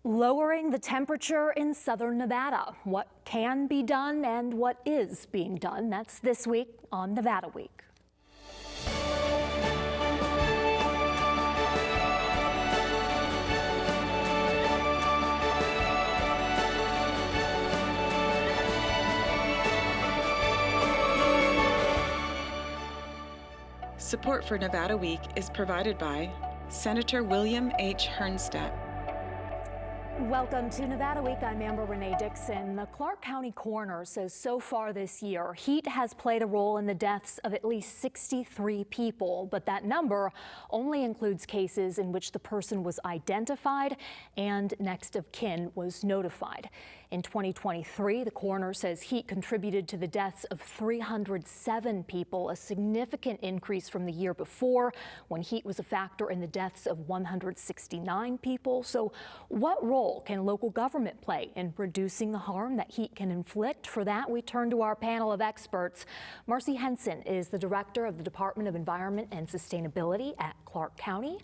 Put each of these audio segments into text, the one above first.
Lowering the temperature in southern Nevada. What can be done and what is being done. That's this week on Nevada Week. Support for Nevada Week is provided by Senator William H. Hernstedt. Welcome to Nevada Week. I'm Amber Renee Dixon. The Clark County coroner says so far this year, heat has played a role in the deaths of at least 63 people, but that number only includes cases in which the person was identified and next of kin was notified. In 2023, the coroner says heat contributed to the deaths of 307 people, a significant increase from the year before when heat was a factor in the deaths of 169 people. So what role can local government play in reducing the harm that heat can inflict? For that, we turn to our panel of experts. Marcy Henson is the director of the Department of Environment and Sustainability at Clark County.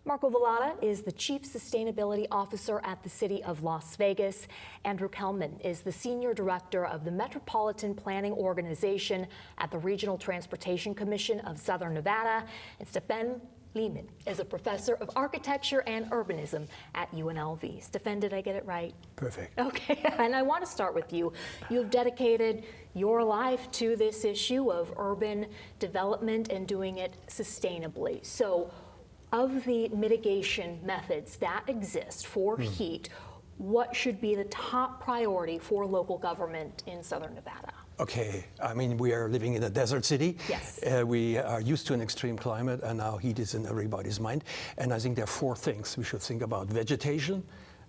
Marco Vallada is the Chief Sustainability Officer at the City of Las Vegas. Andrew Kelman is the Senior Director of the Metropolitan Planning Organization at the Regional Transportation Commission of Southern Nevada. And Stefan Lehman is a Professor of Architecture and Urbanism at UNLV. Stefan, did I get it right? Perfect. Okay, and I want to start with you. You've dedicated your life to this issue of urban development and doing it sustainably. So, of the mitigation methods that exist for heat, what should be the top priority for local government in Southern Nevada? Okay, I mean, we are living in a desert city. Yes. We are used to an extreme climate, and now heat is in everybody's mind. And I think there are four things we should think about: vegetation,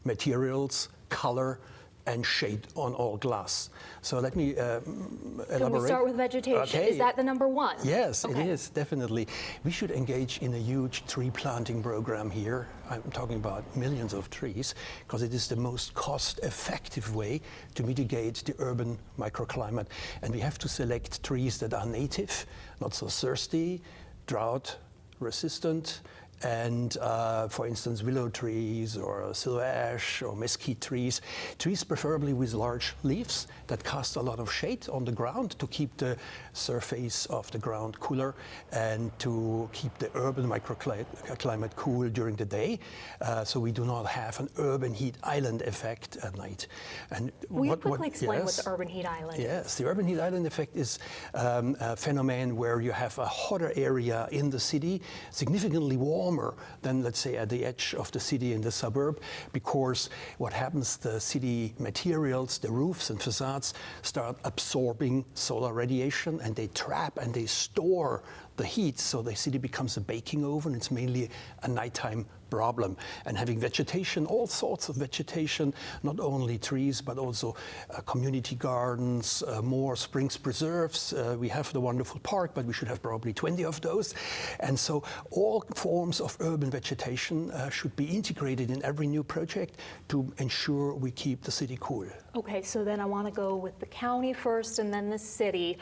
materials, color, and shade on all glass. So let me elaborate. Can we start with vegetation? Okay. Is that the number one? Yes, okay. It is, definitely. We should engage in a huge tree planting program here. I'm talking about millions of trees, because it is the most cost-effective way to mitigate the urban microclimate. And we have to select trees that are native, not so thirsty, drought resistant, and for instance, willow trees or silver ash or mesquite trees preferably with large leaves that cast a lot of shade on the ground to keep the surface of the ground cooler and to keep the urban microclimate cool during the day, so we do not have an urban heat island effect at night. And will you quickly explain what the urban heat island is? Yes, the urban heat island effect is a phenomenon where you have a hotter area in the city, significantly warmer than, let's say, at the edge of the city in the suburb, because what happens, the city materials, the roofs and facades start absorbing solar radiation, and they trap and they store the heat, so the city becomes a baking oven. It's mainly a nighttime problem. And having vegetation, all sorts of vegetation, not only trees, but also community gardens, more springs preserves. We have the wonderful park, but we should have probably 20 of those. And so all forms of urban vegetation should be integrated in every new project to ensure we keep the city cool. Okay, so then I want to go with the county first and then the city.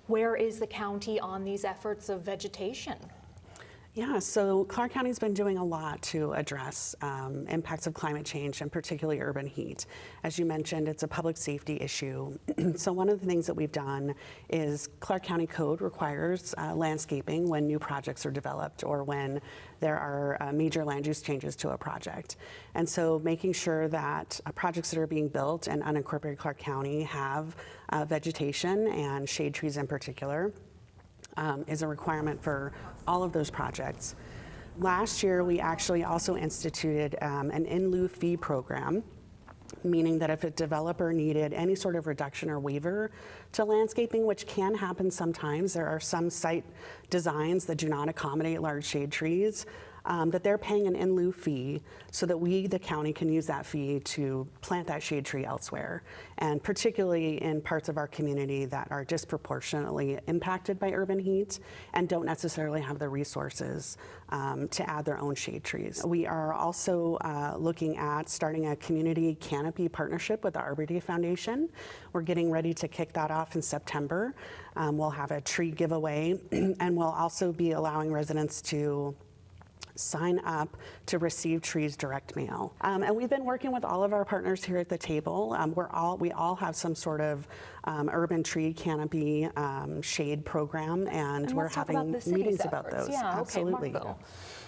Where is the county on these efforts of vegetation? Yeah, so Clark County's been doing a lot to address impacts of climate change and particularly urban heat. As you mentioned, it's a public safety issue. So one of the things that we've done is Clark County Code requires landscaping when new projects are developed or when there are major land use changes to a project. And so making sure that projects that are being built in unincorporated Clark County have vegetation and shade trees in particular is a requirement for all of those projects. Last year, we actually also instituted an in lieu fee program, meaning that if a developer needed any sort of reduction or waiver to landscaping, which can happen sometimes, there are some site designs that do not accommodate large shade trees, that they're paying an in lieu fee so that we, the county, can use that fee to plant that shade tree elsewhere. And particularly in parts of our community that are disproportionately impacted by urban heat and don't necessarily have the resources to add their own shade trees. We are also looking at starting a community canopy partnership with the Arbor Day Foundation. We're getting ready to kick that off in September. We'll have a tree giveaway and we'll also be allowing residents to sign up to receive trees direct mail. And we've been working with all of our partners here at the table. We all have some sort of urban tree canopy shade program, and we're let's talk about having the city's meetings about efforts. those. Yeah, Absolutely. Okay, Marco.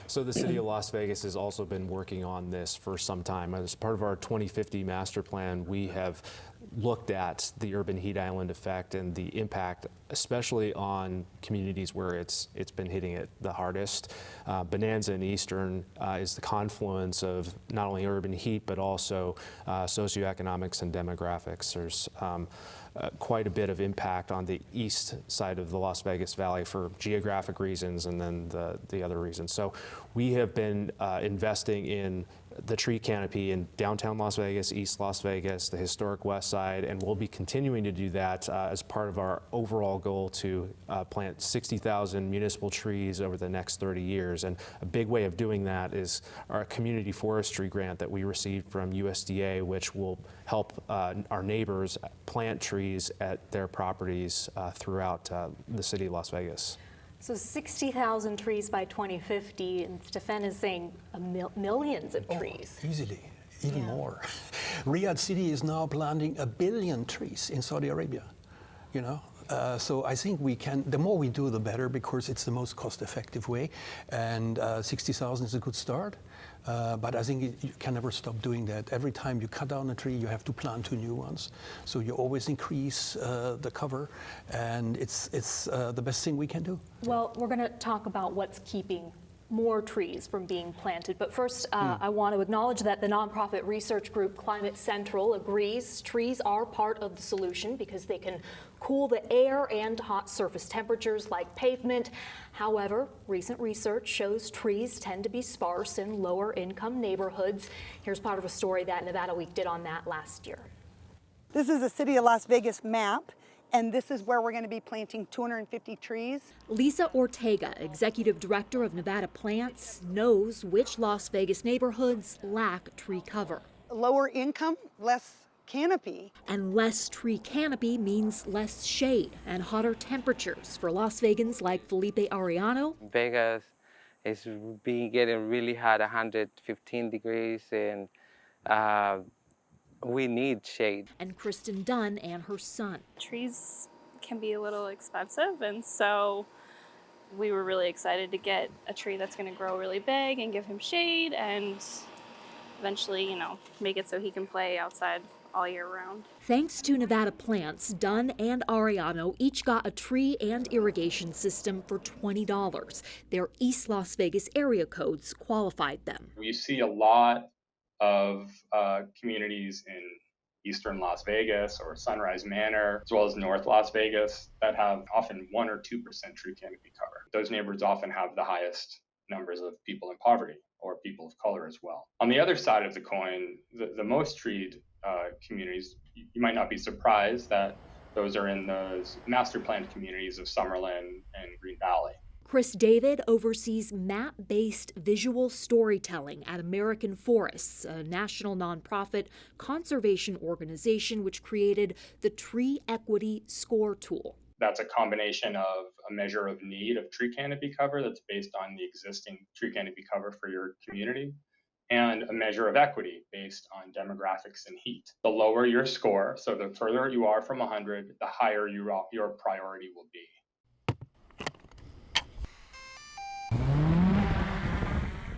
So the City of Las Vegas has also been working on this for some time. As part of our 2050 master plan, we have looked at the urban heat island effect and the impact, especially on communities where it's been hitting it the hardest. Bonanza and Eastern is the confluence of not only urban heat, but also socioeconomics and demographics. There's quite a bit of impact on the east side of the Las Vegas Valley for geographic reasons, and then the other reasons. So we have been investing in the tree canopy in downtown Las Vegas, East Las Vegas, the historic west side, and we'll be continuing to do that as part of our overall goal to plant 60,000 municipal trees over the next 30 years. And a big way of doing that is our community forestry grant that we received from USDA, which will help our neighbors plant trees at their properties throughout the city of Las Vegas. So 60,000 trees by 2050, and Stefan is saying millions of trees. Easily, even more. Riyadh City is now planting 1 billion trees in Saudi Arabia, you know. So I think we can, the more we do, the better, because it's the most cost-effective way, and 60,000 is a good start. But I think you can never stop doing that. Every time you cut down a tree, you have to plant 2 new ones. So you always increase the cover, and it's the best thing we can do. Well, we're going to talk about what's keeping more trees from being planted. But first, I want to acknowledge that the nonprofit research group Climate Central agrees trees are part of the solution because they can cool the air and hot surface temperatures like pavement. However, recent research shows trees tend to be sparse in lower income neighborhoods. Here's part of a story that Nevada Week did on that last year. This is a City of Las Vegas map, and this is where we're going to be planting 250 trees. Lisa Ortega, executive director of Nevada Plants, knows which Las Vegas neighborhoods lack tree cover. Lower income, less canopy. And less tree canopy means less shade and hotter temperatures for Las Vegans like Felipe Arellano. Vegas is getting really hot, 115 degrees, and we need shade. And Kristen Dunn and her son. Trees can be a little expensive, and so we were really excited to get a tree that's going to grow really big and give him shade and eventually, make it so he can play outside all year round. Thanks to Nevada Plants, Dunn and Arellano each got a tree and irrigation system for $20. Their East Las Vegas area codes qualified them. We see a lot of communities in Eastern Las Vegas or Sunrise Manor, as well as North Las Vegas, that have often 1 or 2% tree canopy cover. Those neighborhoods often have the highest numbers of people in poverty or people of color as well. On the other side of the coin, the most treed communities, you might not be surprised that those are in those master planned communities of Summerlin and Green Valley. Chris David oversees map-based visual storytelling at American Forests, a national nonprofit conservation organization which created the Tree Equity Score tool. That's a combination of a measure of need of tree canopy cover that's based on the existing tree canopy cover for your community, and a measure of equity based on demographics and heat. The lower your score, so the further you are from 100, the higher your priority will be.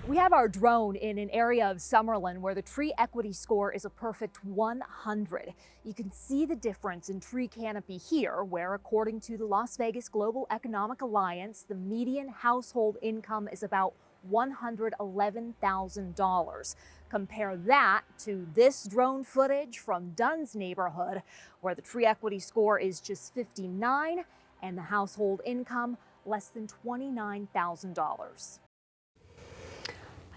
We have our drone in an area of Summerlin where the tree equity score is a perfect 100. You can see the difference in tree canopy here, where according to the Las Vegas Global Economic Alliance, the median household income is about $111,000. Compare that to this drone footage from Dunn's neighborhood, where the tree equity score is just 59 and the household income less than $29,000.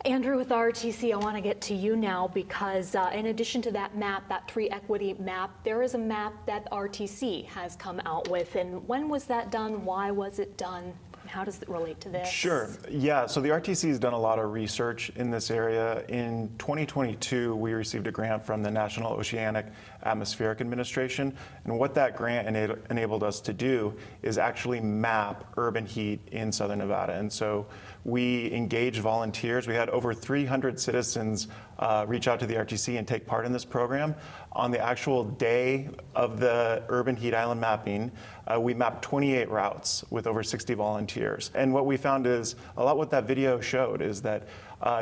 Andrew with RTC, I want to get to you now because in addition to that map, that tree equity map, there is a map that RTC has come out with. And when was that done? Why was it done? How does it relate to this? Sure. Yeah, so the RTC has done a lot of research in this area. In 2022, we received a grant from the National Oceanic Atmospheric Administration. And what that grant enabled us to do is actually map urban heat in Southern Nevada. And so We engaged volunteers. We had over 300 citizens reach out to the RTC and take part in this program. On the actual day of the urban heat island mapping, we mapped 28 routes with over 60 volunteers. And what we found is, a lot what that video showed is that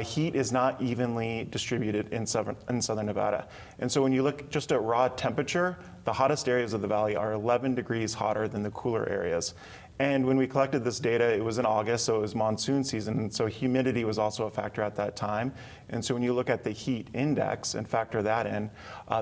heat is not evenly distributed in southern Nevada. And so when you look just at raw temperature, the hottest areas of the valley are 11 degrees hotter than the cooler areas. And when we collected this data, it was in August, so it was monsoon season, and so humidity was also a factor at that time. And so when you look at the heat index and factor that in,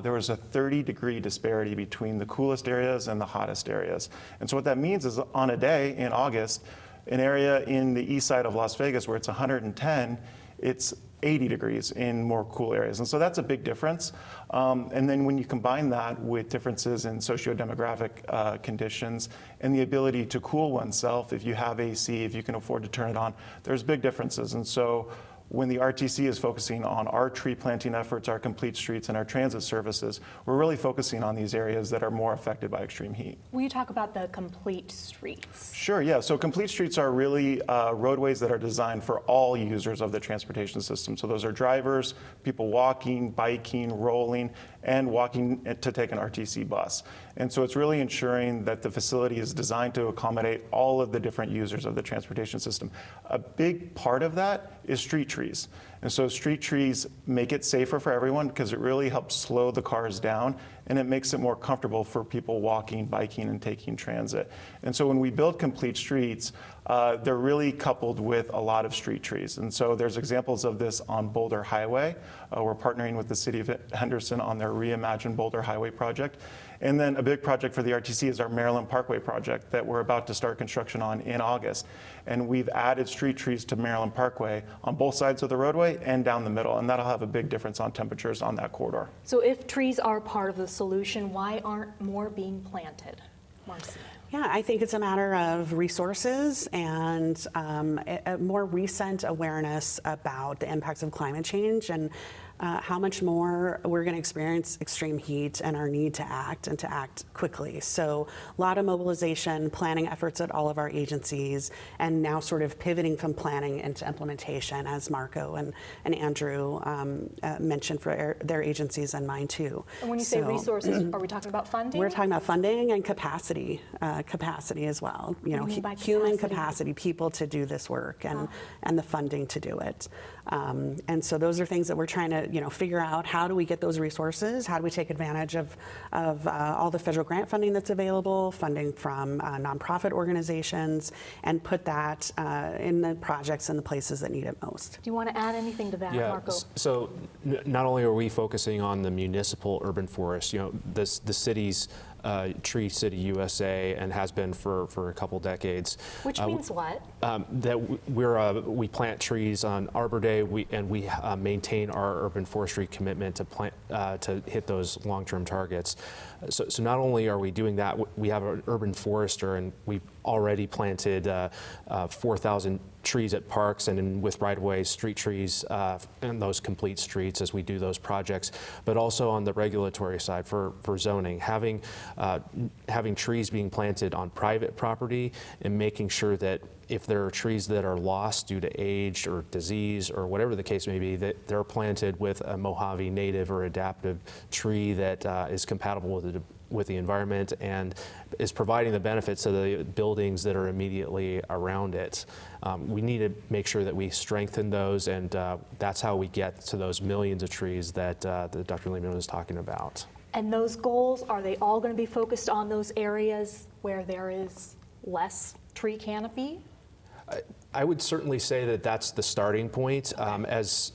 there was a 30-degree disparity between the coolest areas and the hottest areas. And so what that means is, on a day in August, an area in the east side of Las Vegas where it's 110, it's 80 degrees in more cool areas. And so that's a big difference. And then when you combine that with differences in socio-demographic conditions and the ability to cool oneself, if you have AC, if you can afford to turn it on, there's big differences. And so when the RTC is focusing on our tree planting efforts, our complete streets, and our transit services, we're really focusing on these areas that are more affected by extreme heat. Will you talk about the complete streets? Sure, yeah. So complete streets are really roadways that are designed for all users of the transportation system. So those are drivers, people walking, biking, rolling, and walking to take an RTC bus. And so it's really ensuring that the facility is designed to accommodate all of the different users of the transportation system. A big part of that is street trees. And so street trees make it safer for everyone because it really helps slow the cars down, and it makes it more comfortable for people walking, biking, and taking transit. And so when we build complete streets, they're really coupled with a lot of street trees. And so there's examples of this on Boulder Highway. We're partnering with the city of Henderson on their Reimagine Boulder Highway project. And then a big project for the RTC is our Maryland Parkway project that we're about to start construction on in August. And we've added street trees to Maryland Parkway on both sides of the roadway and down the middle, and that'll have a big difference on temperatures on that corridor. So if trees are part of the solution, why aren't more being planted? Marcy. Yeah, I think it's a matter of resources and a more recent awareness about the impacts of climate change and how much more we're going to experience extreme heat and our need to act and to act quickly. So a lot of mobilization, planning efforts at all of our agencies, and now sort of pivoting from planning into implementation, as Marco and Andrew mentioned for their agencies and mine too. And when you say resources, are we talking about funding? We're talking about funding and capacity as well. What do you mean by human capacity, people to do this work, and the funding to do it. And so those are things that we're trying to figure out. How do we get those resources? How do we take advantage of all the federal grant funding that's available, funding from nonprofit organizations, and put that in the projects and the places that need it most? Do you want to add anything to that, Marco? So not only are we focusing on the municipal urban forest, the city's Tree City USA, and has been for a couple decades. Which means what? That we plant trees on Arbor Day, and we maintain our urban forestry commitment to hit those long-term targets. So not only are we doing that, we have an urban forester, and we've already planted 4,000 trees at parks and with right-of-way street trees and those complete streets as we do those projects, but also on the regulatory side for zoning, having trees being planted on private property and making sure that if there are trees that are lost due to age or disease or whatever the case may be, that they're planted with a Mojave native or adaptive tree that is compatible with the environment and is providing the benefits of the buildings that are immediately around it. We need to make sure that we strengthen those, and that's how we get to those millions of trees that Dr. Lehman was talking about. And those goals, are they all going to be focused on those areas where there is less tree canopy? I would certainly say that that's the starting point. As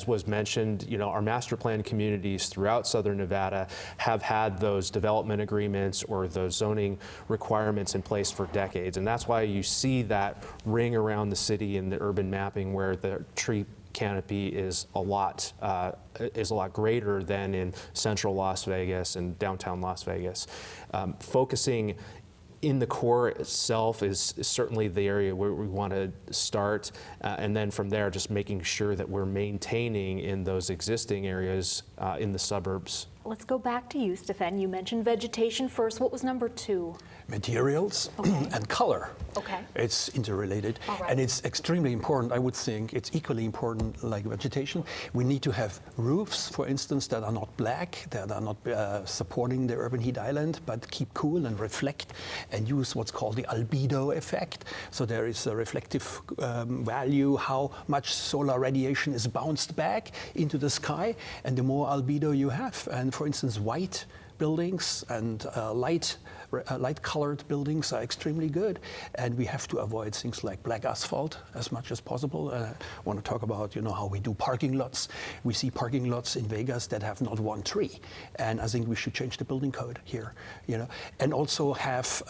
was mentioned, our master plan communities throughout Southern Nevada have had those development agreements or those zoning requirements in place for decades, and that's why you see that ring around the city in the urban mapping where the tree canopy is a lot greater than in central Las Vegas and downtown Las Vegas. Focusing in the core itself is certainly the area where we want to start, and then from there just making sure that we're maintaining in those existing areas in the suburbs let's go back to you, Stefan. You mentioned vegetation first. What was number 2? Materials and color. Okay. It's interrelated. All right. And it's extremely important. I would think it's equally important like vegetation. We need to have roofs, for instance, that are not black, that are not supporting the urban heat island, but keep cool and reflect and use what's called the albedo effect. So there is a reflective value, how much solar radiation is bounced back into the sky, and the more albedo you have. And for instance, white buildings and light-colored buildings are extremely good, and we have to avoid things like black asphalt as much as possible. I want to talk about, how we do parking lots. We see parking lots in Vegas that have not one tree, and I think we should change the building code here, and also have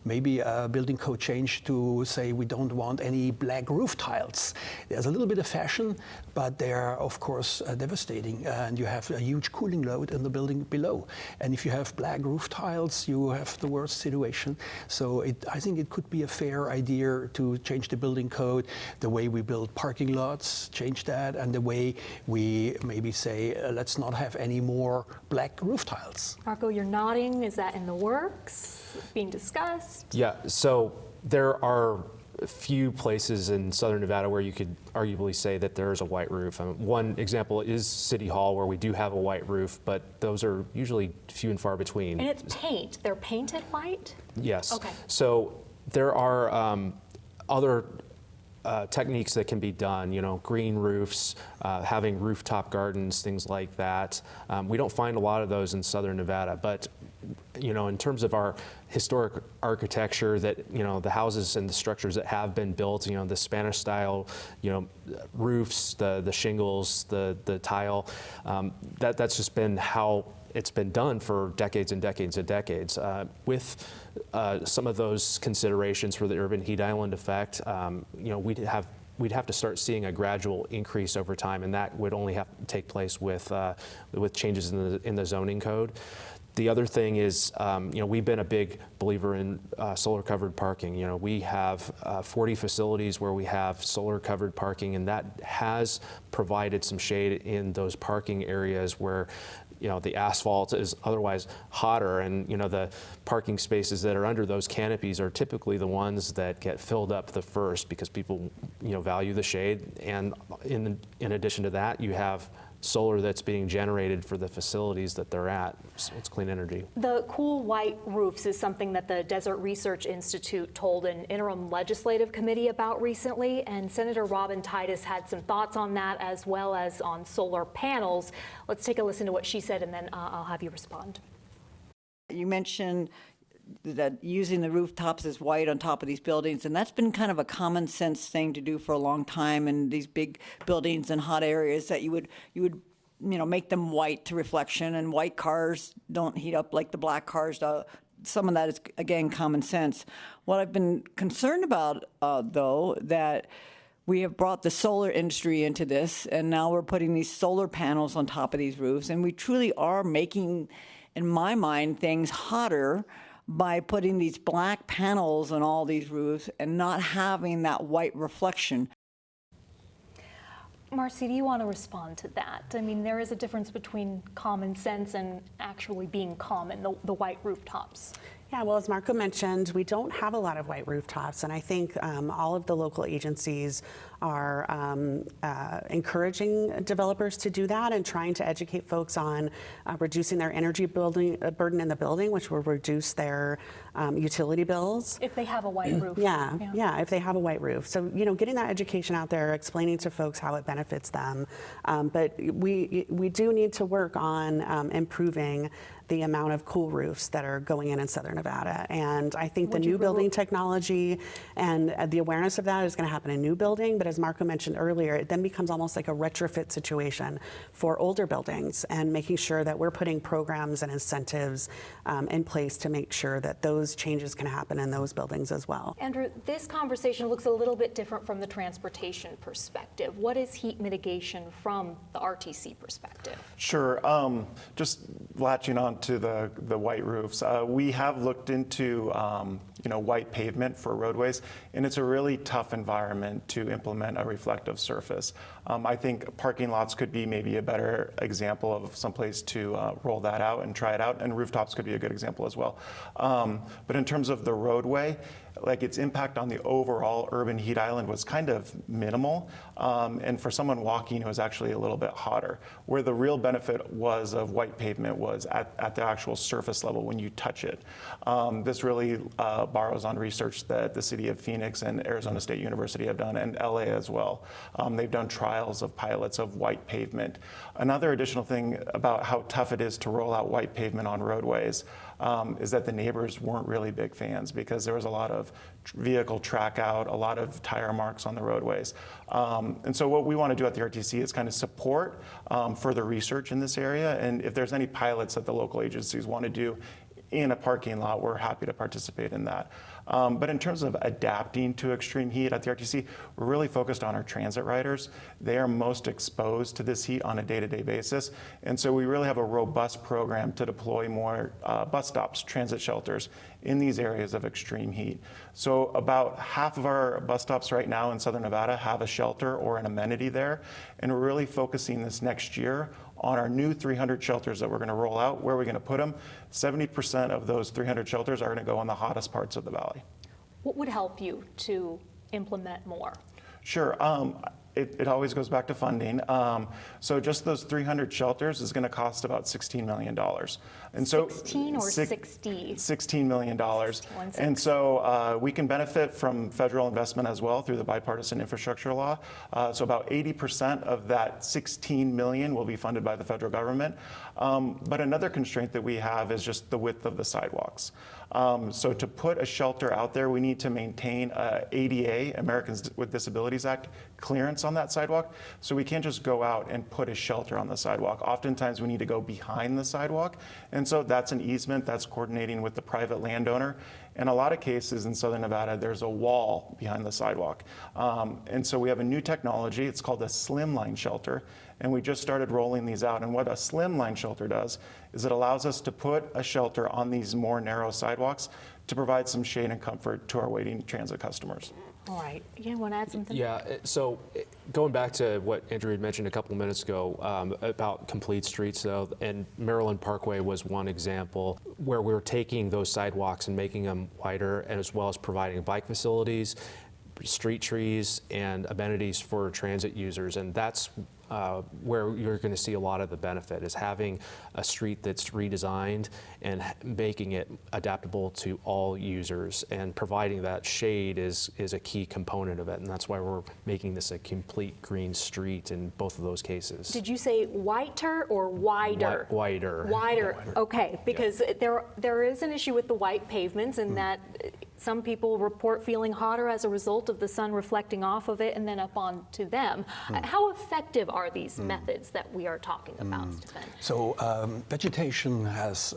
maybe a building code change to say we don't want any black roof tiles. There's a little bit of fashion, but they are, of course, devastating, and you have a huge cooling load in the building below. And if you have black roof tiles, you have the worst situation. So I think it could be a fair idea to change the building code, the way we build parking lots, change that, and the way we maybe say, let's not have any more black roof tiles. Marco, you're nodding. Is that in the works, being discussed? Yeah, so there are a few places in Southern Nevada where you could arguably say that there is a white roof. One example is City Hall, where we do have a white roof, but those are usually few and far between. And it's paint. They're painted white? Yes. Okay. So there are other techniques that can be done, green roofs, having rooftop gardens, things like that. We don't find a lot of those in Southern Nevada, but in terms of our historic architecture, that the houses and the structures that have been built, the Spanish style, roofs, the shingles, the tile, that's just been how it's been done for decades and decades and decades. With some of those considerations for the urban heat island effect, we'd have to start seeing a gradual increase over time, and that would only have to take place with changes in the zoning code. The other thing is, we've been a big believer in solar-covered parking. We have 40 facilities where we have solar-covered parking, and that has provided some shade in those parking areas where the asphalt is otherwise hotter, and the parking spaces that are under those canopies are typically the ones that get filled up the first because people value the shade. And in addition to that, you have solar that's being generated for the facilities that they're at. So it's clean energy. The cool white roofs is something that the Desert Research Institute told an interim legislative committee about recently, and Senator Robin Titus had some thoughts on that as well as on solar panels. Let's take a listen to what she said, and then I'll have you respond. You mentioned that using the rooftops as white on top of these buildings, and that's been kind of a common sense thing to do for a long time in these big buildings and hot areas, that you would make them white to reflection, and white cars don't heat up like the black cars do. Some of that is, again, common sense. What I've been concerned about, though, that we have brought the solar industry into this, and now we're putting these solar panels on top of these roofs, and we truly are making, in my mind, things hotter by putting these black panels on all these roofs and not having that white reflection. Marcy, do you want to respond to that? I mean, there is a difference between common sense and actually being common, the white rooftops. Yeah, well, as Marco mentioned, we don't have a lot of white rooftops, and I think all of the local agencies are encouraging developers to do that and trying to educate folks on reducing their energy burden in the building, which will reduce their utility bills. If they have a white roof. Yeah, if they have a white roof. So, getting that education out there, explaining to folks how it benefits them. But we do need to work on improving the amount of cool roofs that are going in Southern Nevada. And I think the new building technology and the awareness of that is going to happen in new building. But as Marco mentioned earlier, it then becomes almost like a retrofit situation for older buildings, and making sure that we're putting programs and incentives in place to make sure that those changes can happen in those buildings as well. Andrew, this conversation looks a little bit different from the transportation perspective. What is heat mitigation from the RTC perspective? Sure. Just latching on to the white roofs, we have looked into white pavement for roadways, and it's a really tough environment to implement a reflective surface. I think parking lots could be maybe a better example of someplace to roll that out and try it out, and rooftops could be a good example as well. But in terms of the roadway, like its impact on the overall urban heat island was kind of minimal, and for someone walking, it was actually a little bit hotter. Where the real benefit was of white pavement was at the actual surface level when you touch it. This really borrows on research that the city of Phoenix and Arizona State University have done, and LA as well. They've done trials of pilots of white pavement. Another additional thing about how tough it is to roll out white pavement on roadways is that the neighbors weren't really big fans because there was a lot of vehicle track out, a lot of tire marks on the roadways. And so what we want to do at the RTC is kind of support further research in this area. And if there's any pilots that the local agencies want to do in a parking lot, we're happy to participate in that. But in terms of adapting to extreme heat at the RTC, we're really focused on our transit riders. They are most exposed to this heat on a day-to-day basis. And so we really have a robust program to deploy more bus stops, transit shelters in these areas of extreme heat. So about half of our bus stops right now in Southern Nevada have a shelter or an amenity there. And we're really focusing this next year on our new 300 shelters that we're going to roll out. Where are we going to put them? 70% of those 300 shelters are going to go in the hottest parts of the valley. What would help you to implement more? Sure. It always goes back to funding. So just those 300 shelters is going to cost about $16 million. And so 16 or 60? $16 million. And so we can benefit from federal investment as well through the bipartisan infrastructure law. So about 80% of that $16 million will be funded by the federal government. But another constraint that we have is just the width of the sidewalks. So to put a shelter out there, we need to maintain ADA, Americans with Disabilities Act, clearance on that sidewalk. So we can't just go out and put a shelter on the sidewalk. Oftentimes we need to go behind the sidewalk. And so that's an easement that's coordinating with the private landowner. In a lot of cases in Southern Nevada, there's a wall behind the sidewalk. And so we have a new technology. It's called a slimline shelter. And we just started rolling these out. And what a slimline shelter does is it allows us to put a shelter on these more narrow sidewalks to provide some shade and comfort to our waiting transit customers. All right. You want to add something? Yeah. So going back to what Andrew had mentioned a couple of minutes ago about complete streets, though, and Maryland Parkway was one example where we were taking those sidewalks and making them wider, and as well as providing bike facilities, street trees, and amenities for transit users. And that's where you're going to see a lot of the benefit, is having a street that's redesigned and making it adaptable to all users, and providing that shade is a key component of it, and that's why we're making this a complete green street in both of those cases. Did you say whiter or wider? Wider. Wider. Okay, because there is an issue with the white pavements in that some people report feeling hotter as a result of the sun reflecting off of it and then up onto them. How effective are these methods that we are talking about, Stephen? So vegetation has,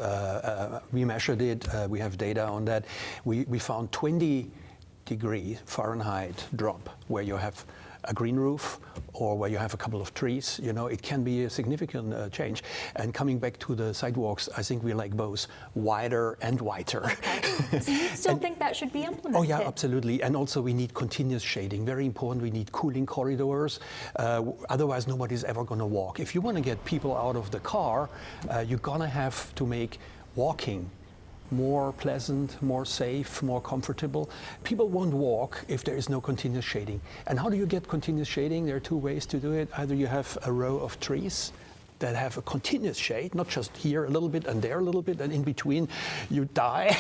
we measured it, we have data on that. We found 20-degree Fahrenheit drop where you have a green roof or where you have a couple of trees. You know, it can be a significant change. And coming back to the sidewalks, I think we like both wider and whiter. Okay. So you still think that should be implemented? Oh yeah, absolutely. And also we need continuous shading. Very important. We need cooling corridors. Otherwise, nobody's ever going to walk. If you want to get people out of the car, you're going to have to make walking more pleasant, more safe, more comfortable. People won't walk if there is no continuous shading. And how do you get continuous shading? There are two ways to do it. Either you have a row of trees that have a continuous shade, not just here a little bit and there a little bit, and in between you die.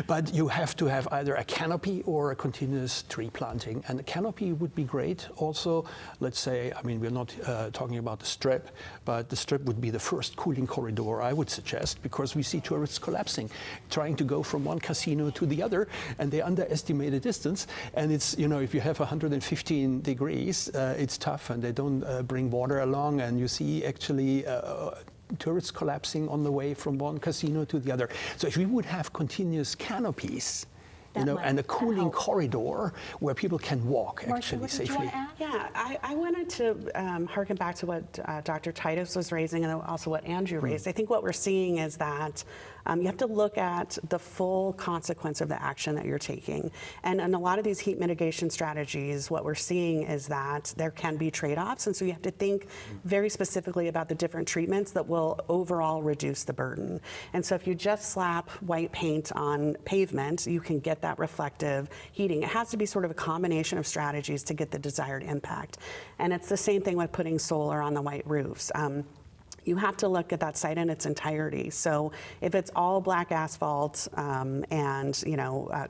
But you have to have either a canopy or a continuous tree planting. And a canopy would be great. Also, let's say, I mean, we're not talking about the Strip, but the Strip would be the first cooling corridor I would suggest, because we see tourists collapsing, trying to go from one casino to the other, and they underestimate the distance. And it's, you know, if you have 115 degrees, it's tough, and they don't bring water along, and you see actually tourists collapsing on the way from one casino to the other. So if we would have continuous canopies, and a cooling corridor where people can walk actually safely. Yeah, I wanted to harken back to what Dr. Titus was raising and also what Andrew raised. I think what we're seeing is that you have to look at the full consequence of the action that you're taking. And in a lot of these heat mitigation strategies, what we're seeing is that there can be trade-offs. And so you have to think very specifically about the different treatments that will overall reduce the burden. And so if you just slap white paint on pavement, you can get that reflective heating. It has to be sort of a combination of strategies to get the desired impact. And it's the same thing with putting solar on the white roofs. You have to look at that site in its entirety. So if it's all black asphalt and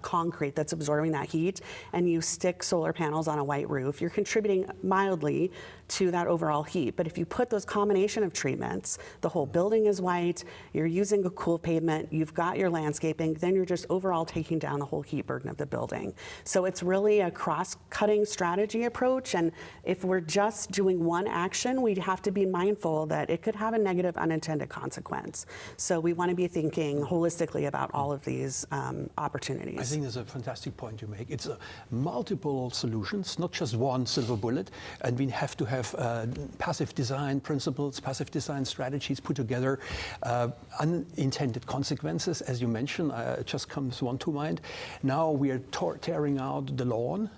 concrete that's absorbing that heat, and you stick solar panels on a white roof, you're contributing mildly to that overall heat. But if you put those combination of treatments, the whole building is white, you're using a cool pavement, you've got your landscaping, then you're just overall taking down the whole heat burden of the building. So it's really a cross-cutting strategy approach. And if we're just doing one action, we have to be mindful that it could have a negative unintended consequence. So we want to be thinking holistically about all of these opportunities. I think that's a fantastic point you make. It's multiple solutions, not just one silver bullet, and we have to have passive design principles, passive design strategies put together. Unintended consequences, as you mentioned, just comes one to mind. Now we are tearing out the lawn.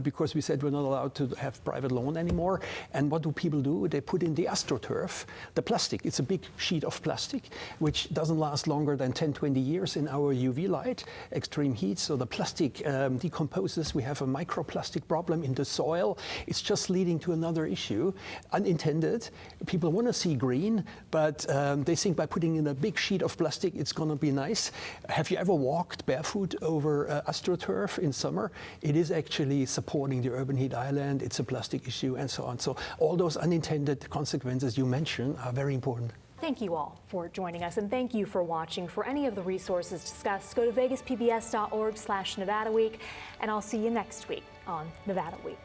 Because we said we're not allowed to have private lawn anymore. And what do people do? They put in the AstroTurf, the plastic. It's a big sheet of plastic, which doesn't last longer than 10, 20 years in our UV light, extreme heat. So the plastic decomposes. We have a microplastic problem in the soil. It's just leading to another issue, unintended. People want to see green, but they think by putting in a big sheet of plastic, it's going to be nice. Have you ever walked barefoot over AstroTurf in summer? It is actually supporting the urban heat island, it's a plastic issue, and so on. So all those unintended consequences you mentioned are very important. Thank you all for joining us, and thank you for watching. For any of the resources discussed, go to vegaspbs.org/Nevada Week, and I'll see you next week on Nevada Week.